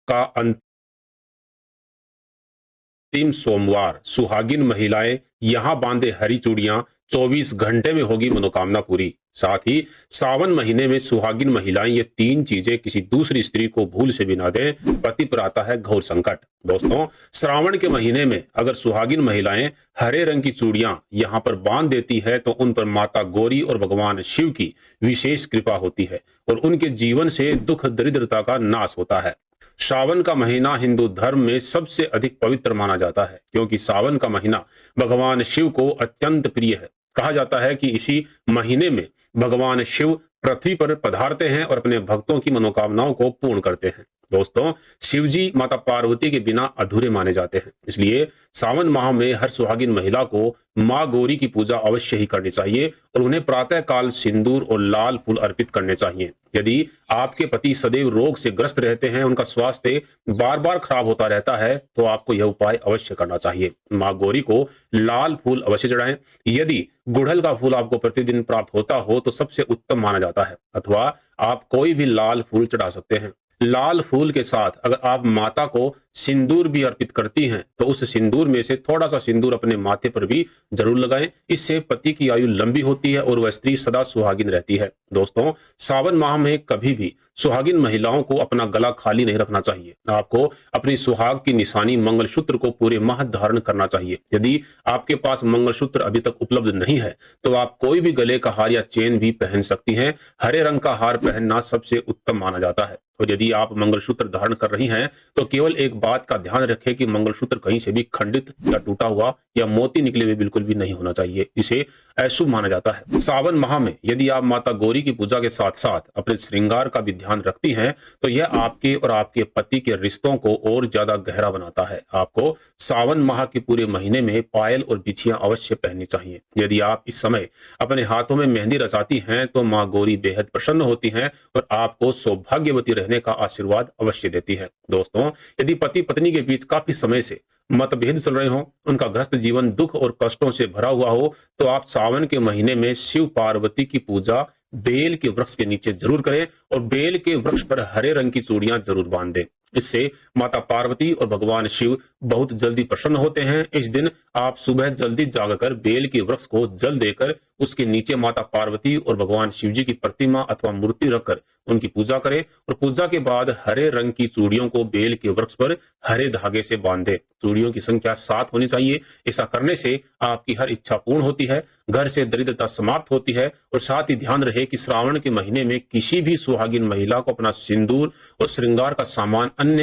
का अंतिम सोमवार सुहागिन महिलाएं यहां बांधे हरी चूड़ियां, 24 घंटे में होगी मनोकामना पूरी। साथ ही सावन महीने में सुहागिन महिलाएं ये 3 चीजें किसी दूसरी स्त्री को भूल से भी ना दें, पति पर आता है घोर संकट। दोस्तों, श्रावण के महीने में अगर सुहागिन महिलाएं हरे रंग की चूड़ियां यहां पर बांध देती है तो उन पर माता गौरी और भगवान शिव की विशेष कृपा होती है और उनके जीवन से दुख दरिद्रता का नाश होता है। सावन का महीना हिंदू धर्म में सबसे अधिक पवित्र माना जाता है, क्योंकि सावन का महीना भगवान शिव को अत्यंत प्रिय है। कहा जाता है कि इसी महीने में भगवान शिव पृथ्वी पर पधारते हैं और अपने भक्तों की मनोकामनाओं को पूर्ण करते हैं। दोस्तों, शिव जी माता पार्वती के बिना अधूरे माने जाते हैं, इसलिए सावन माह में हर सुहागिन महिला को मां गौरी की पूजा अवश्य ही करनी चाहिए और उन्हें प्रातः काल सिंदूर और लाल फूल अर्पित करने चाहिए। यदि आपके पति सदैव रोग से ग्रस्त रहते हैं, उनका स्वास्थ्य बार बार खराब होता रहता है, तो आपको यह उपाय अवश्य करना चाहिए। मां गौरी को लाल फूल अवश्य चढ़ाएं। यदि गुड़हल का फूल आपको प्रतिदिन प्राप्त होता हो तो सबसे उत्तम माना जाता है, अथवा आप कोई भी लाल फूल चढ़ा सकते हैं। लाल फूल के साथ अगर आप माता को सिंदूर भी अर्पित करती हैं तो उस सिंदूर में से थोड़ा सा सिंदूर अपने माथे पर भी जरूर लगाएं। इससे पति की आयु लंबी होती है और वह स्त्री सदा सुहागिन रहती है। दोस्तों, सावन माह में कभी भी सुहागिन महिलाओं को अपना गला खाली नहीं रखना चाहिए। आपको अपनी सुहाग की निशानी मंगलसूत्र को पूरे माह धारण करना चाहिए। यदि आपके पास मंगलसूत्र अभी तक उपलब्ध नहीं है तो आप कोई भी गले का हार या चेन भी पहन सकती हैं। हरे रंग का हार पहनना सबसे उत्तम माना जाता है। और यदि आप मंगलसूत्र धारण कर रही हैं तो केवल एक बात का ध्यान रखें कि मंगलसूत्र कहीं से भी खंडित या टूटा हुआ या मोती निकले हुए बिल्कुल भी नहीं होना चाहिए। इसे अशुभ माना जाता है। सावन माह में यदि आप माता गौरी की पूजा के साथ साथ अपने श्रृंगार का भी ध्यान रखती हैं तो यह आपके और आपके पति के रिश्तों को और ज्यादा गहरा बनाता है। आपको सावन माह के पूरे महीने में पायल और बिछियां अवश्य पहननी चाहिए। यदि आप इस समय अपने हाथों में मेहंदी रचाती हैं तो मां गौरी बेहद प्रसन्न होती हैं और आपको सौभाग्यवती रहने का आशीर्वाद अवश्य देती है। दोस्तों, यदि पति पत्नी के बीच काफी समय से मतभेद चल रहे हो, उनका ग्रस्त जीवन दुख और कष्टों से भरा हुआ हो, तो आप सावन के महीने में शिव पार्वती की पूजा बेल के वृक्ष के नीचे जरूर करें और बेल के वृक्ष पर हरे रंग की चूड़ियां जरूर बांध दें। इससे माता पार्वती और भगवान शिव बहुत जल्दी प्रसन्न होते हैं। इस दिन आप सुबह जल्दी जागकर बेल के वृक्ष को जल देकर उसके नीचे माता पार्वती और भगवान शिव जी की प्रतिमा अथवा मूर्ति रखकर उनकी पूजा करें और पूजा के बाद हरे रंग की चूड़ियों को बेल के वृक्ष पर हरे धागे से बांधे। चूड़ियों की संख्या 7 होनी चाहिए। ऐसा करने से आपकी हर इच्छा पूर्ण होती है, घर से दरिद्रता समाप्त होती है और साथ ही ध्यान रहे कि श्रावण के महीने में किसी भी सुहागिन महिला को अपना सिंदूर और श्रृंगार का सामान अन्य